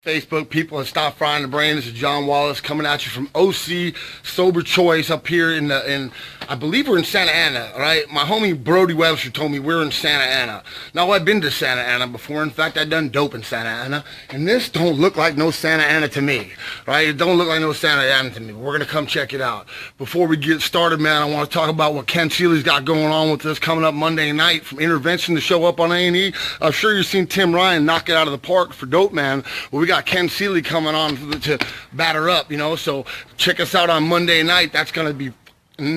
Facebook people, and Stop Frying the Brain. This is John Wallace coming at you from OC Sober Choice up here in I believe we're in Santa Ana, right? My homie Brody Webster told me we're in Santa Ana. Now, I've been to Santa Ana before. In fact, I've done dope in Santa Ana, and this don't look like no Santa Ana to me, right? It don't look like no Santa Ana to me. We're going to come check it out. Before we get started, man, I want to talk about what Ken Seeley's got going on with us coming up Monday night from Intervention to show up on A&E. I'm sure you've seen Tim Ryan knock it out of the park for Dope Man. Well, we got Ken Seeley coming on to batter up, you know, so check us out on Monday night. That's going to be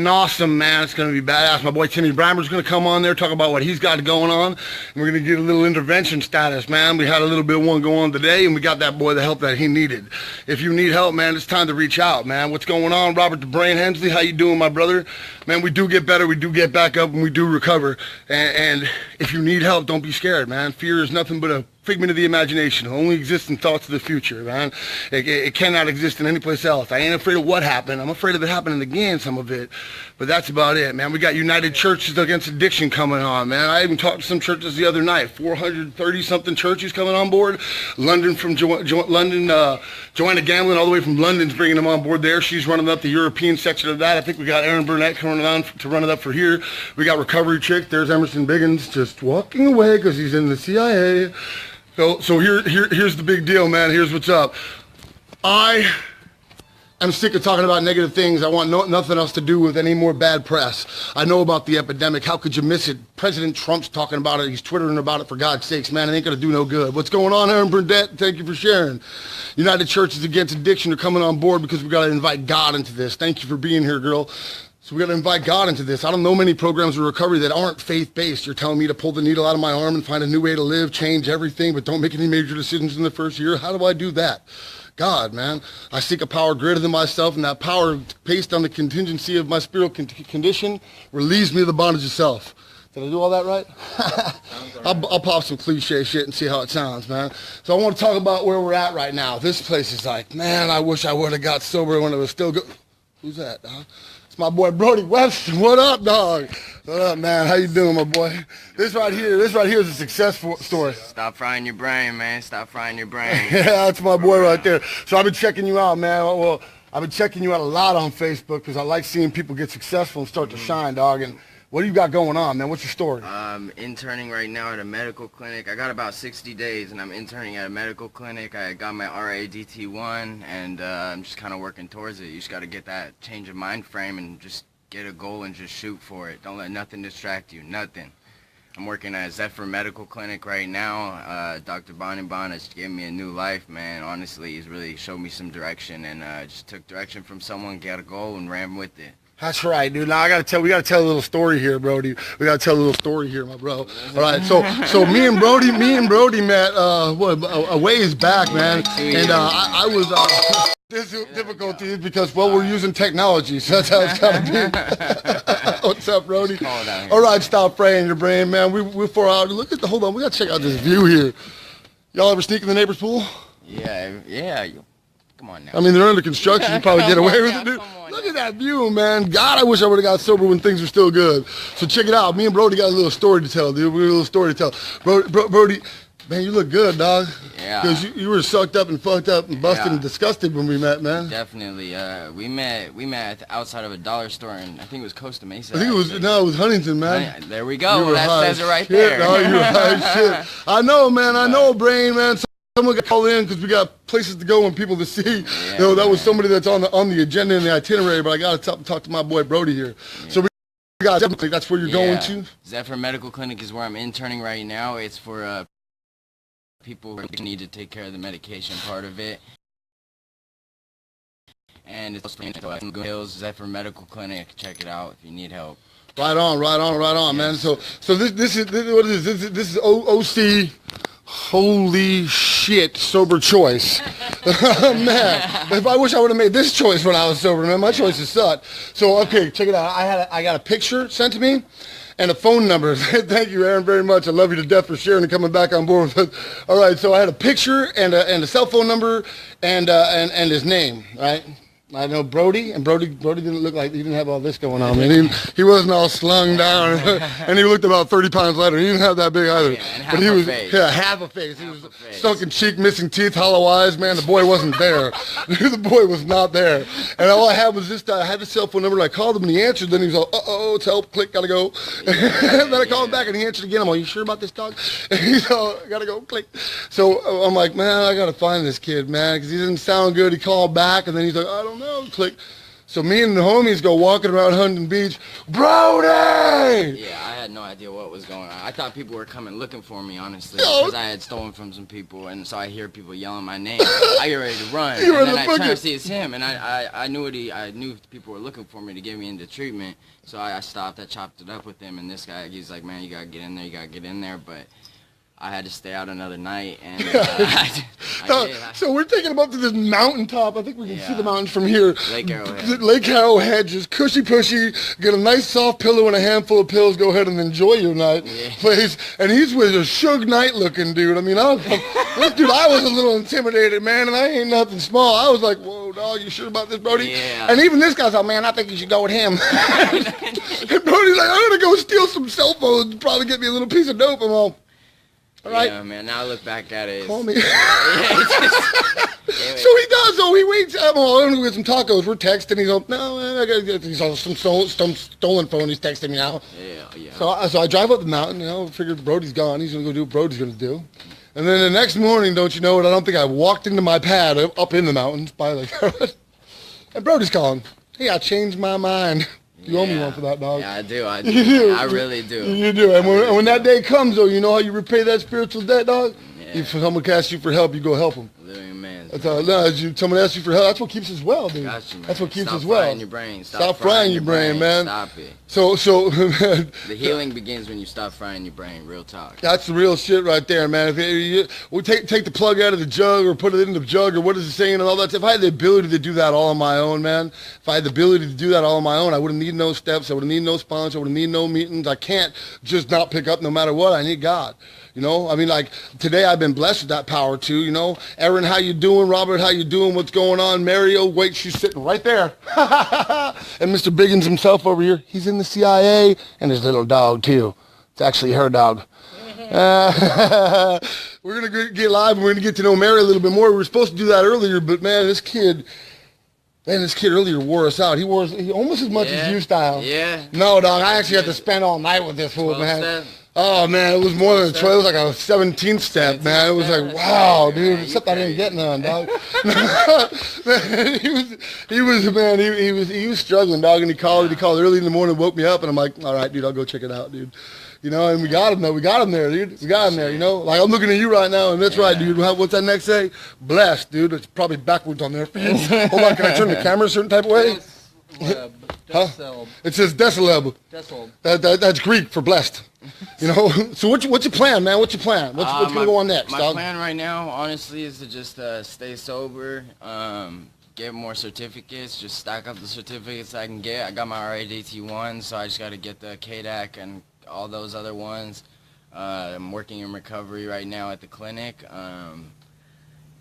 awesome, man. It's going to be badass. My boy Timmy Brammer's going to come on there, talk about what he's got going on, and we're going to get a little intervention status, man. We had a little bit of one go on today, and we got that boy the help that he needed. If you need help, man, it's time to reach out, man. What's going on? Robert the Brain Hensley, how you doing, my brother? Man, we do get better, we do get back up, and we do recover, and if you need help, don't be scared, man. Fear is nothing but a figment of the imagination. It only exists in thoughts of the future, man. It cannot exist in any place else. I ain't afraid of what happened. I'm afraid of it happening again, some of it. But that's about it, man. We got United Churches Against Addiction coming on, man. I even talked to some churches the other night. 430-something churches coming on board. London from Joanna Gamblin, all the way from London's bringing them on board there. She's running up the European section of that. I think we got Aaron Burnett coming on to run it up for here. We got Recovery Chick. There's Emerson Biggins just walking away because he's in the CIA. So here's the big deal, man. Here's what's up. I'm sick of talking about negative things. I want nothing else to do with any more bad press. I know about the epidemic. How could you miss it? President Trump's talking about it. He's twittering about it, for God's sakes, man. It ain't going to do no good. What's going on, Aaron Burnett? Thank you for sharing. United Churches Against Addiction are coming on board because we got to invite God into this. Thank you for being here, girl. So we got to invite God into this. I don't know many programs of recovery that aren't faith-based. You're telling me to pull the needle out of my arm and find a new way to live, change everything, but don't make any major decisions in the first year. How do I do that? God, man. I seek a power greater than myself, and that power, based on the contingency of my spiritual condition, relieves me of the bondage of self. Did I do all that right? I'll pop some cliche shit and see how it sounds, man. So I want to talk about where we're at right now. This place is like, man, I wish I would have got sober when it was still good. Who's that, dog? It's my boy Brody Webster. What up, dog? What up, man? How you doing, my boy? This right here is a success story. Stop frying your brain, man. Stop frying your brain. Yeah, that's my boy right there. So I've been checking you out, man. Well, I've been checking you out a lot on Facebook because I like seeing people get successful and start to shine, dog. And what do you got going on, man? What's your story? I'm interning right now at a medical clinic. I got about 60 days, and I'm interning at a medical clinic. I got my RADT1, and I'm just kind of working towards it. You just got to get that change of mind frame and just get a goal and just shoot for it. Don't let nothing distract you, nothing. I'm working at Zephyr Medical Clinic right now. Dr. Bonenbon has given me a new life, man. Honestly, he's really showed me some direction, and just took direction from someone, got a goal, and ran with it. That's right, dude. Now we gotta tell a little story here, Brody. We gotta tell a little story here, my bro. All right, so me and Brody met a ways back, man, and I was this difficulty is because we're using technology, so that's how it's gotta be. What's up, Brody? All right, stop fraying your brain, man. We're 4 hours. Hold on, we gotta check out this view here. Y'all ever sneak in the neighbor's pool? Yeah. Come on now. I mean, they're under construction. You probably get away with it, dude. Look at that view, man. God, I wish I would have got sober when things were still good. So check it out. Me and Brody got a little story to tell, dude. We got a little story to tell. Brody, man, you look good, dog. Yeah. Because you were sucked up and fucked up and busted and disgusted when we met, man. Definitely. We met outside of a dollar store, and I think it was Costa Mesa. I think it was Huntington, man. There we go. That says it right there. Dog, you were high as shit. I know, man. I know, brain, man. Someone got called in because we got places to go and people to see. Yeah, you know, that was somebody that's on the agenda and the itinerary, but I got to talk to my boy Brody here. Yeah. So we got definitely, that's where you're going to? Zephyr Medical Clinic is where I'm interning right now. It's for people who need to take care of the medication part of it. And it's in Good Hills, Zephyr Medical Clinic. Check it out if you need help. Right on, man. So this is what is this? This is OC. Holy shit, sober choice. Man, if I wish I would have made this choice when I was sober, man. My choices sucked. So, okay, check it out. I got a picture sent to me and a phone number. Thank you, Aaron, very much. I love you to death for sharing and coming back on board with us. All right, so I had a picture and a cell phone number and his name, right? I know Brody didn't look like, he didn't have all this going on, man. He wasn't all slung down, and he looked about 30 pounds lighter. He didn't have that big either. Yeah, and but he was, face. yeah, half a face. He was sunken cheek, missing teeth, hollow eyes, man. The boy wasn't there. The boy was not there. And all I had was this, I had the cell phone number, and I called him, and he answered. Then he was like, uh-oh, it's help, click, gotta go. And then I called him back, and he answered again. I'm like, you sure about this, dog? And he's all, gotta go, click. So I'm like, man, I gotta find this kid, man, because he didn't sound good. He called back, and then he's like, I don't know, click. So me and the homies go walking around Huntington Beach, Brody! Yeah, I had no idea what was going on. I thought people were coming looking for me, honestly, because I had stolen from some people, and so I hear people yelling my name. I get ready to run, and then I turn to see it's him, and I knew people were looking for me to get me into treatment, so I stopped, I chopped it up with him, and this guy, he's like, man, you gotta get in there, but I had to stay out another night, and I did. So we're taking him up to this mountaintop. I think we can see the mountains from here. Lake Arrowhead. Lake Arrowhead, just cushy, get a nice soft pillow and a handful of pills, go ahead and enjoy your night. Yeah. Please. And he's with a Suge Knight looking dude. I mean, I was a little intimidated, man, and I ain't nothing small. I was like, whoa, dog, you sure about this, Brody? Yeah. And even this guy's like, man, I think you should go with him. And Brody's like, I'm going to go steal some cell phones and probably get me a little piece of dope. I'm all right. Yeah, man, now I look back at it. Call me. So he does, though. He waits. I'm going to get some tacos. We're texting. He's like, no, man, I got to get some stolen phone. He's texting me now. Yeah. So I drive up the mountain, figured Brody's gone. He's going to go do what Brody's going to do. And then the next morning, don't you know it, I don't think I walked into my pad up in the mountains by the and Brody's calling. Hey, I changed my mind. You owe me one for that, dog. Yeah, I do. You do. I really do. You do. And when that day comes, though, you know how you repay that spiritual debt, dog? Yeah. If someone asks you for help, you go help them. Living man. That's how, no, someone asks you for help, that's what keeps us well, dude. Got you, man. That's what keeps Stop us well. frying your brain. Stop frying your brain, man. Stop it. So The healing begins when you stop frying your brain. Real talk. that's the real shit right there, man. We take the plug out of the jug or put it in the jug or what is it saying and all that stuff. If I had the ability to do that all on my own, man, if I had the ability to do that all on my own, I wouldn't need no steps. I wouldn't need no sponsor. I wouldn't need no meetings. I can't just not pick up no matter what. I need God. I mean, like, today I've been blessed with that power, too, Aaron, how you doing? Robert, how you doing? What's going on? Mario, wait, she's sitting right there. And Mr. Biggins himself over here, he's in the CIA, and his little dog, too. It's actually her dog. We're going to get live, and we're going to get to know Mary a little bit more. We were supposed to do that earlier, but, man, this kid earlier wore us out. He almost as much as you style. Yeah. No, dog, I actually had to spend all night with this fool, man. Step. Oh, man, it was more than a 12. It was like a 17th step, man. It was like, wow, dude. Except I didn't get none, dog. He was struggling, dog, and he called early in the morning, woke me up, and I'm like, all right, dude, I'll go check it out, dude. And we got him, though. We got him there, dude. We got him there, Like, I'm looking at you right now, and that's right, dude. What's that next say? Blessed, dude. It's probably backwards on there. Hold on, can I turn the camera a certain type of way? Huh? It says decileb. That's Greek for blessed. So what's your plan, man? What's your plan? What's gonna go on next, My dog? plan right now, honestly, is to just stay sober, get more certificates, just stack up the certificates I can get. I got my RADT1, so I just got to get the KDAC and all those other ones. I'm working in recovery right now at the clinic.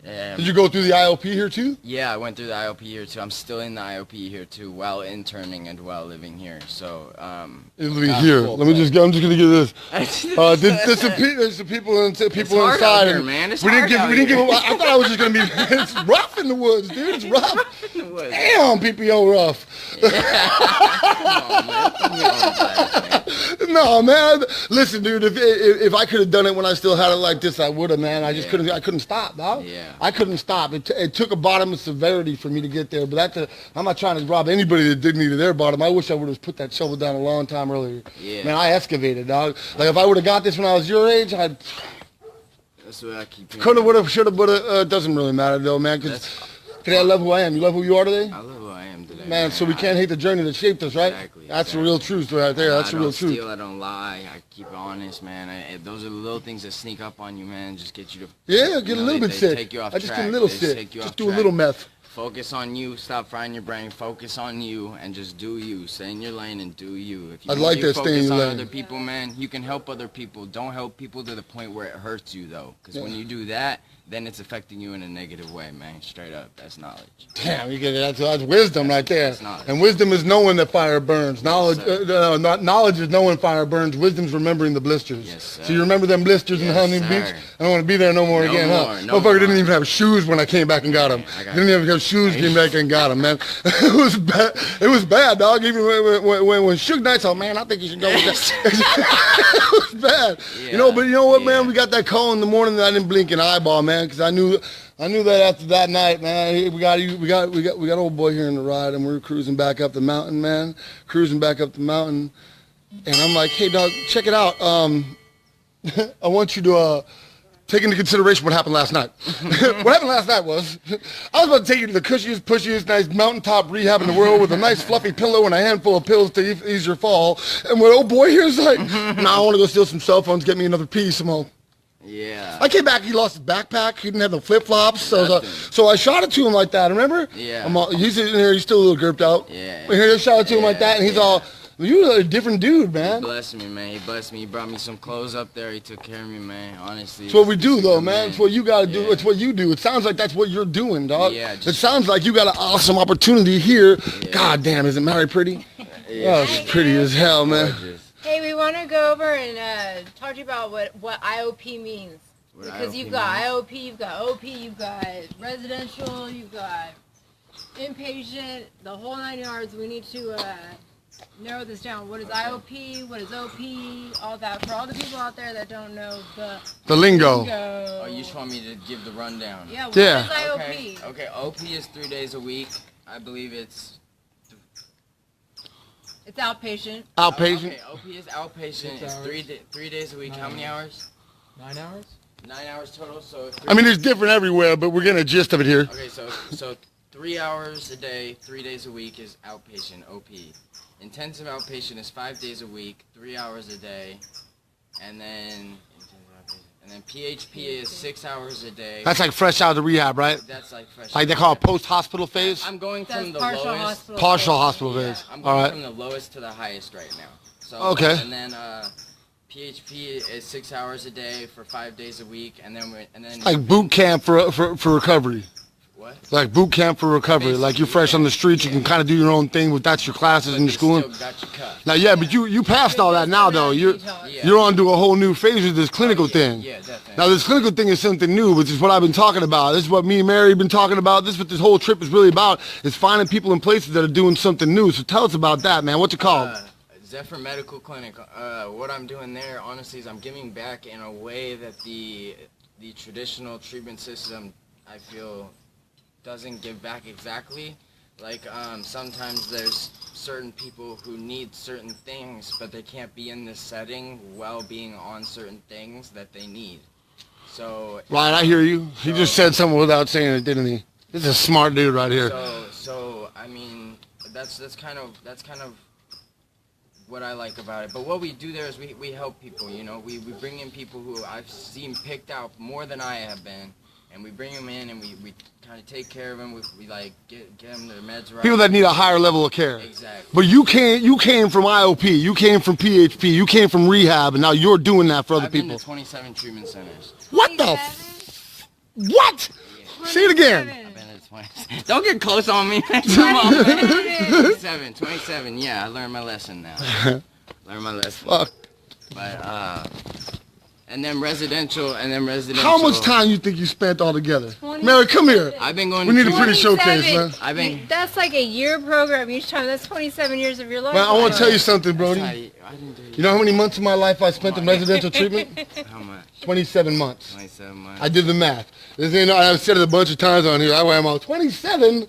Did you go through the IOP here too? Yeah, I went through the IOP here too. I'm still in the IOP here too, while interning and while living here. So, you're living here. I'm just gonna get this. There's some people inside. Here, man. It's we didn't hard give. out here. I thought I was just gonna be. It's rough in the woods, dude. It's rough. Rough in the woods. Damn, PPO rough. No, man. Listen, dude. If I could have done it when I still had it like this, I would have, man. I just couldn't. I couldn't stop, dog. Yeah. I couldn't stop. It took a bottom of severity for me to get there. But I'm not trying to rob anybody that did me to their bottom. I wish I would have put that shovel down a long time earlier. Yeah. Man, I excavated, dog. Like, if I would have got this when I was your age, I'd... That's what I keep thinking. Coulda, woulda, shoulda, woulda. Doesn't really matter, though, man. Because today I love who I am. You love who you are today? I love who I am today. Man, so we can't hate the journey that shaped us, right? Exactly. That's the real truth right there. That's the real truth. I don't steal, I don't lie. I keep it honest, man. Those are the little things that sneak up on you, man. Just get you to... Yeah, get a little bit sick. Take you off I just track. get a little They sick. take you Just off do a track. little meth. Focus on you. Stop frying your brain. Focus on you and just do you. Stay in your lane and do you. If you I like that, stay in focus your on lane. other people, man, you can help other people. Don't help people to the point where it hurts you, though. Because when you do that, then it's affecting you in a negative way, man. Straight up, that's knowledge. Damn, that's wisdom right there. That's knowledge. And wisdom is knowing that fire burns. Knowledge, knowledge is knowing fire burns. Wisdom's remembering the blisters. Yes, sir. So you remember them blisters in Huntington Beach? I don't want to be there no more again, huh? Motherfucker didn't even have shoes when I came back and got him. Didn't even have shoes, came back and got him, man. It was bad. It was bad, dog. Even when Suge Knight said, man, I think you should go with that. It was bad. Yeah, you know, but you know what, man? We got that call in the morning that I didn't blink an eyeball, man, because I knew that after that night, man. Hey, we got old boy here in the ride, and we're cruising back up the mountain, man. And I'm like, hey, dog, check it out. I want you to take into consideration what happened last night. What happened last night was, I was about to take you to the cushiest, pushiest, nice mountaintop rehab in the world with a nice fluffy pillow and a handful of pills to ease your fall. And when old boy here's like, nah, I want to go steal some cell phones, get me another piece. I'm all, yeah. I came back, he lost his backpack, he didn't have no flip-flops, so I shot it to him like that, remember? Yeah. He's sitting here, he's still a little gripped out. Yeah. I shot it to him like that, and he's all, you're a different dude, man. He blessed me, man. He blessed me. He brought me some clothes up there. He took care of me, man. Honestly. It's what we do, though, man. It's what you got to do. It's what you do. It sounds like that's what you're doing, dog. Yeah. It sounds like you got an awesome opportunity here. Yeah. God damn, isn't Mary pretty? Yeah. Oh, she's pretty as hell, man. Gorgeous. Hey, we want to go over and talk to you about what IOP means. Because you've got IOP, you've got OP, you've got residential, you've got inpatient, the whole 9 yards. We need to narrow this down. What is IOP? What is OP? All that. For all the people out there that don't know the lingo. Oh, you just want me to give the rundown? Yeah, what is IOP? Okay, OP is 3 days a week. I believe it's outpatient. Outpatient? Okay, OP is outpatient. It's 3 days a week. How many hours? 9 hours? 9 hours total. So I mean, it's different everywhere, but we're getting a gist of it here. Okay, so 3 hours a day, 3 days a week is outpatient, OP. Intensive outpatient is 5 days a week, 3 hours a day, and then PHP is 6 hours a day. That's like fresh out of rehab, right? That's like fresh. Like they call it post-hospital phase? I'm going from the partial lowest. Partial hospital phase. I'm All going right. from the lowest to the highest right now. So, okay. And then PHP is 6 hours a day for 5 days a week, and then like boot camp for recovery. What? Like boot camp for recovery. Basically, like you're fresh on the streets, you can kind of do your own thing, but that's your classes and your schooling. Still got your cut. Now, yeah, but you passed all that now, though. You're on to a whole new phase with this clinical thing. Yeah, definitely. Now, this clinical thing is something new, which is what I've been talking about. This is what me and Mary have been talking about. This is what this whole trip is really about, is finding people in places that are doing something new. So tell us about that, man. What's it called? Zephyr Medical Clinic. What I'm doing there, honestly, is I'm giving back in a way that the traditional treatment system, I feel, doesn't give back exactly. Like sometimes there's certain people who need certain things, but they can't be in this setting while being on certain things that they need. So right, I hear you. He just said something without saying it, didn't he? This is a smart dude right here. So I mean, that's kind of what I like about it. But what we do there is we help people. You know, we bring in people who I've seen picked out more than I have been. And we bring them in, and we kind of take care of them. We like get them their meds right. People that need a higher level of care. Exactly. But you came from IOP, you came from PHP, you came from rehab, and now you're doing that for other I've people. been to 27 treatment centers. What the? What? Yeah. Say it again. I've been to 27. Don't get close on me, man. Come on, man. 27. Yeah, I learned my lesson now. Learned my lesson. Fuck. But And then residential. How much time you think you spent altogether? Mary, come here. I've been going. We need a 27. pretty showcase, man. That's like a year program each time. That's 27 years of your life. Man, I want to tell you something, Brody. You know how many months of my life I spent in residential treatment? How much? 27 months. 27 months. I did the math. I've said it a bunch of times on here. I went out 27.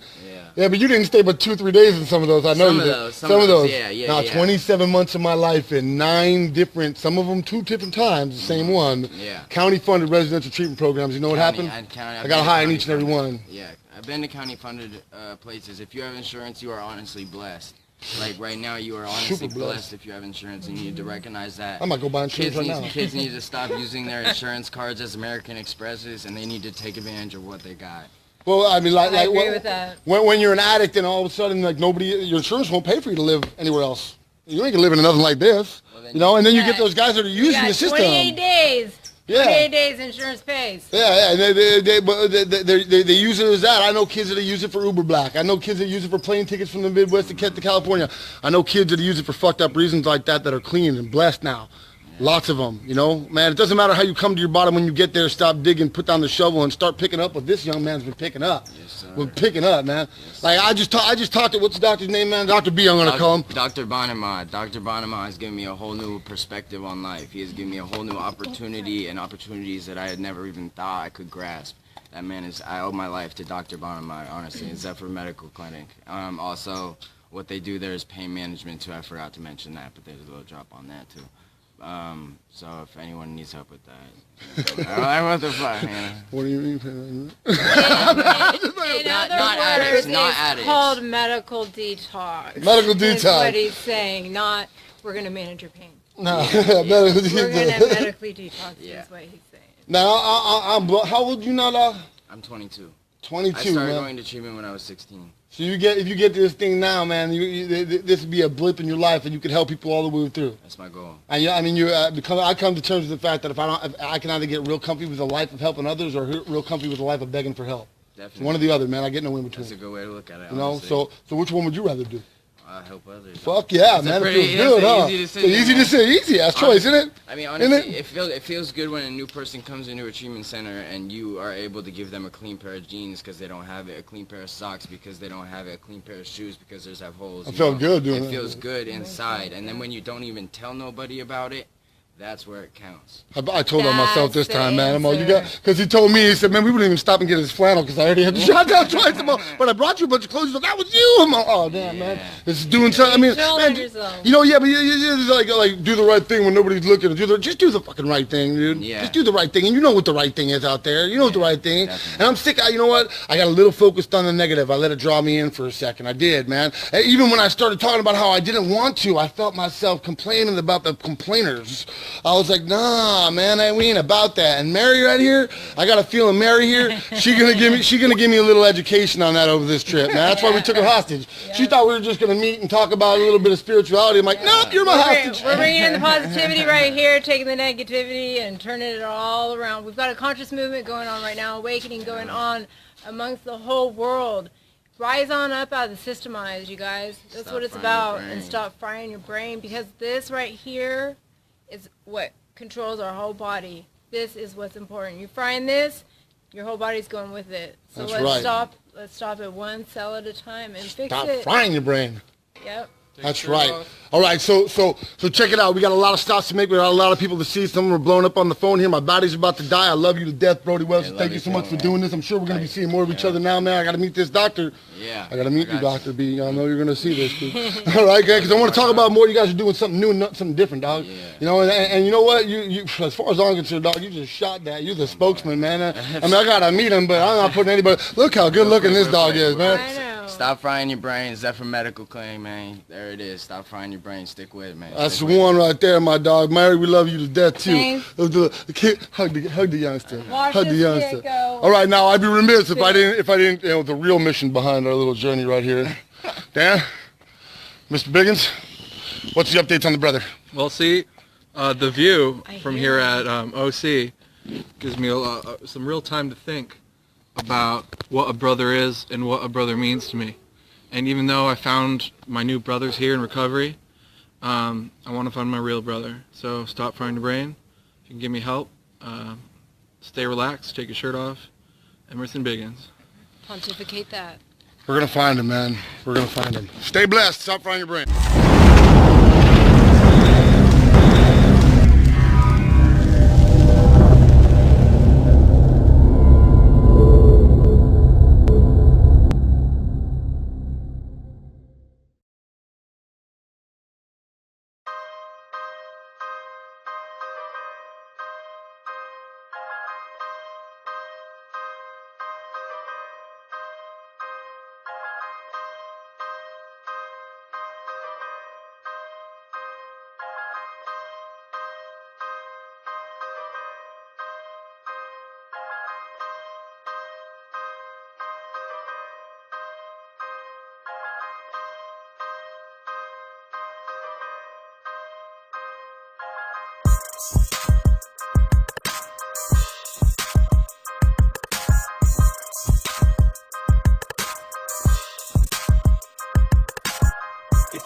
Yeah, but you didn't stay but 2-3 days in some of those. I know you did. Some of those. Yeah. Now, 27 months of my life in 9 different, some of them 2 different times, the same one. Yeah. County-funded residential treatment programs. You know what happened? I got high in each and every one. Yeah, I've been to county-funded places. If you have insurance, you are honestly blessed. Like right now, you are honestly blessed if you have insurance, and you need to recognize that. I might go buy insurance right now. Kids need to stop using their insurance cards as American Expresses, and they need to take advantage of what they got. Well, I mean, I agree with that. When you're an addict and all of a sudden, like your insurance won't pay for you to live anywhere else. You ain't gonna live in nothing like this, you know. And then you get those guys that are using the system. 28 days. Yeah. 28 days insurance pays. Yeah, and they use it as that. I know kids that use it for Uber Black. I know kids that use it for plane tickets from the Midwest to California. I know kids that use it for fucked up reasons like that are clean and blessed now. Lots of them, you know. Man, it doesn't matter how you come to your bottom when you get there. Stop digging, put down the shovel, and start picking up what this young man's been picking up. Yes, sir. We're picking up, man. Yes, like I just talked to what's the doctor's name, man? Dr. B. I'm gonna call him. Dr. Bonema. Dr. Bonema has given me a whole new perspective on life. He has given me a whole new opportunity and opportunities that I had never even thought I could grasp. That man is. I owe my life to Dr. Bonema, honestly. It's Zephyr Medical Clinic. Also, what they do there is pain management too. I forgot to mention that, but there's a little drop on that too. So if anyone needs help with that, I what the fuck, man. What do you mean? In other words, not it's addicts. called medical detox. Medical That's detox. what he's saying, not we're going to manage your pain. No, We're going to medically detox is what he's saying. Now, I'm how old you now, dog? I'm 22. 22, I started man. going to treatment when I was 16. So if you get to this thing now, man, this would be a blip in your life, and you could help people all the way through. That's my goal. And I mean, I come to terms with the fact that if I can either get real comfy with a life of helping others, or real comfy with a life of begging for help. Definitely. One or the other, man. I get no in between. That's a good way to look at it. You know, honestly. so which one would you rather do? Help others. Fuck yeah, It's man. It pretty- feels good, it's an huh? easy decision, Easy man. decision, easy ass choice, isn't it? I mean, Isn't honestly, it feels good when a new person comes into a treatment center and you are able to give them a clean pair of jeans because they don't have it, a clean pair of socks because they don't have it, a clean pair of shoes because theirs have holes. I you felt know? good doing it. that. It feels good inside, and then when you don't even tell nobody about it, that's where it counts. I told on myself this That's the time, man. I'm all, you answer. got, because he told me, he said, man, we wouldn't even stop and get his flannel because I already had the shot down twice. I'm all, but I brought you a bunch of clothes, but that was you. I'm all, oh, damn, man. This is doing something. I mean, Control man, on yourself. you know, yeah, but it's like do the right thing when nobody's looking. Just do the fucking right thing, dude. Yeah. Just do the right thing. And you know what the right thing is out there. You know what the right thing. Definitely. And I'm sick. You know what? I got a little focused on the negative. I let it draw me in for a second. I did, man. And even when I started talking about how I didn't want to, I felt myself complaining about the complainers. I was like, nah, man, we ain't about that. And Mary right here, I got a feeling Mary here, she gonna give me a little education on that over this trip, man. That's why we took her hostage. She thought we were just gonna meet and talk about a little bit of spirituality. I'm like, nope, you're my hostage. We're bringing in the positivity right here, taking the negativity and turning it all around. We've got a conscious movement going on right now, awakening going on amongst the whole world. Rise on up out of the systemized, you guys. That's Stop what it's frying your about. brain. And stop frying your brain, because this right here is what controls our whole body. This is what's important. You're frying this, your whole body's going with it. So That's let's right. Let's stop it one cell at a time and fix Stop it. frying your brain. Yep. That's right. All right, so check it out. We got a lot of stops to make. We got a lot of people to see. Some of them are blowing up on the phone here. My body's about to die. I love you to death, Brody Webster. love Thank you you so too, much for man. doing this. I'm sure we're going to be seeing more of each other now, man. I got to meet this doctor. Yeah. I got to meet you, got Dr. B. I know you're going to see this, dude. All right, guys, because I want to talk about more. You guys are doing something new and something different, dog. Yeah. You know, and you know what? You, as far as I'm concerned, dog, you just shot that. You're the spokesman, man. I mean, I got to meet him, but I'm not putting anybody. Look how good looking this dog is, I man. know. Stop frying your brain. Zephyr Medical Clinic, man. There it is. Stop frying your brain. Stick with it, man. That's Stick the with it. one right there, my dog. Mary, we love you to death, too. Thanks. The kid, hug the youngster. Watch Hug the this youngster. kid go. All right, now I'd be remiss if I didn't, you know, the real mission behind our little journey right here. Dan, Mr. Biggins, what's the updates on the brother? Well, see, the view I from hear here at OC gives me some real time to think about what a brother is and what a brother means to me. And even though I found my new brothers here in recovery, I want to find my real brother. So stop frying your brain. If you can give me help, stay relaxed, take your shirt off. Emerson Biggins. Pontificate that. We're going to find him, man. We're going to find him. Stay blessed. Stop frying your brain.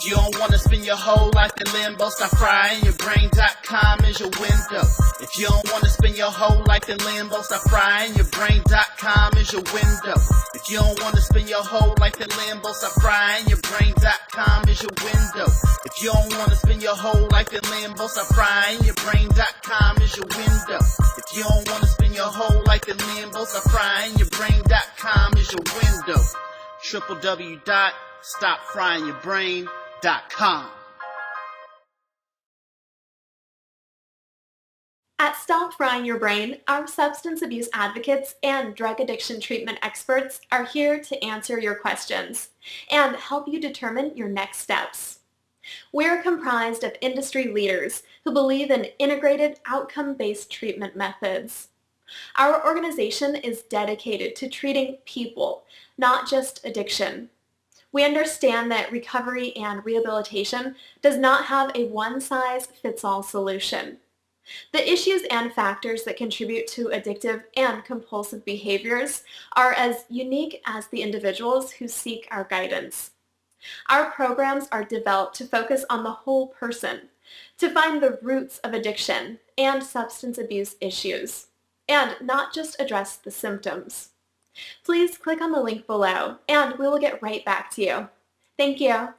If you don't want to spend your whole life in limbo, stop frying your brain.com is your window. If you don't want to spend your whole life in limbo, stop frying your brain.com is your window. If you don't want to spend your whole life in limbo, stop frying your brain.com is your window. If you don't want to spend your whole life in limbo, stop frying your brain.com is your window. If you don't want to spend your whole life in limbo, stop frying your brain.com is your window. www.stopfryingyourbrain.com. At Stop Frying Your Brain, our substance abuse advocates and drug addiction treatment experts are here to answer your questions and help you determine your next steps. We're comprised of industry leaders who believe in integrated, outcome-based treatment methods. Our organization is dedicated to treating people, not just addiction. We understand that recovery and rehabilitation does not have a one-size-fits-all solution. The issues and factors that contribute to addictive and compulsive behaviors are as unique as the individuals who seek our guidance. Our programs are developed to focus on the whole person, to find the roots of addiction and substance abuse issues, and not just address the symptoms. Please click on the link below, and we will get right back to you. Thank you.